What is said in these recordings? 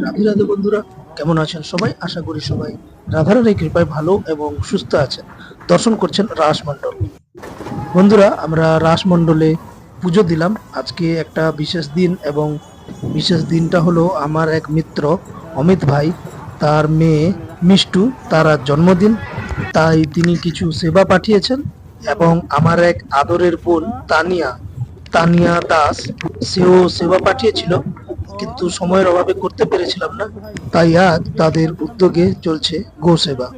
রাধে রাধে বন্ধুরা, কেমন আছেন সবাই? আশা করি সবাই রাধারানীর কৃপায় ভালো এবং সুস্থ আছেন। দর্শন করছেন রাসমণ্ডল। বন্ধুরা, আমরা রাসমণ্ডলে পুজো দিলাম। আজকে একটা বিশেষ দিন, এবং বিশেষ দিনটা হলো আমার এক মিত্র অমিত ভাই, তার মেয়ে মিষ্টু, তার আজ জন্মদিন। তাই তিনি কিছু সেবা পাঠিয়েছেন, এবং আমার এক আদরের বোন তানিয়া তানিয়া দাস, সেও সেবা পাঠিয়েছিল, কিন্তু সময়ের অভাবে করতে পেরেছিলাম না। তাই আজ তাদের উদ্যোগে চলছে গো সেবা।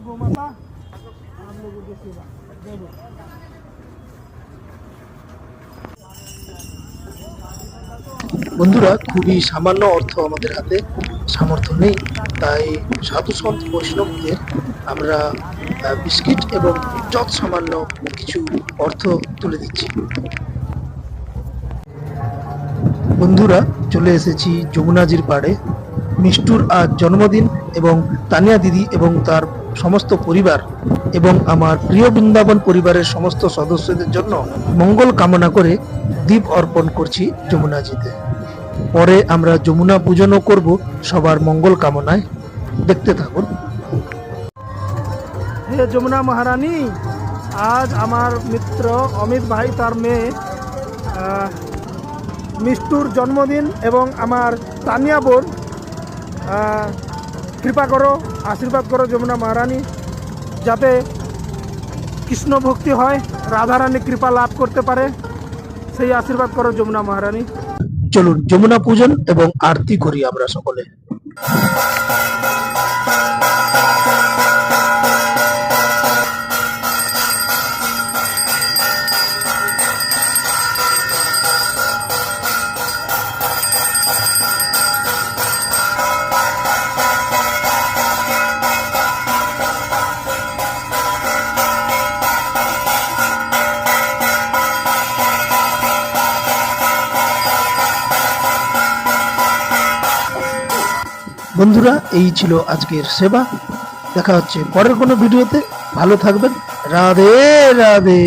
বন্ধুরা, খুবই সামান্য অর্থ আমাদের হাতে, সামর্থ্য নেই। তাই সাধু সন্ত বৈষ্ণবদের আমরা বিস্কিট এবং যত সামান্য কিছু অর্থ তুলে দিচ্ছি। বন্ধুরা, চলে এসেছি যমুনাজির পাড়ে। মিষ্টুর আজ জন্মদিন, এবং তানিয়া দিদি এবং তার সমস্ত পরিবার এবং আমার প্রিয় বৃন্দাবন পরিবারের সমস্ত সদস্যদের জন্য মঙ্গল কামনা করে দীপ অর্পণ করছি যমুনাজিতে। পরে আমরা যমুনা পূজনও করব সবার মঙ্গল কামনায়। দেখতে থাকুন। হে যমুনা মহারানী, আজ আমার মিত্র অমিত ভাই তার মেয়ে মিষ্টুর জন্মদিন, এবং আমার তানিয়া বোন, কৃপা করো, আশীর্বাদ করো যমুনা মহারানী, যাতে কৃষ্ণ ভক্তি হয়, রাধারানী কৃপা লাভ করতে পারে, সেই আশীর্বাদ করো যমুনা মহারানী। চলুন যমুনা পূজন এবং আরতি করি আমরা সকলে। বন্ধুরা, এই ছিল আজকের সেবা। দেখা হচ্ছে পরের কোনো ভিডিওতে। ভালো থাকবেন। রাধে রাধে।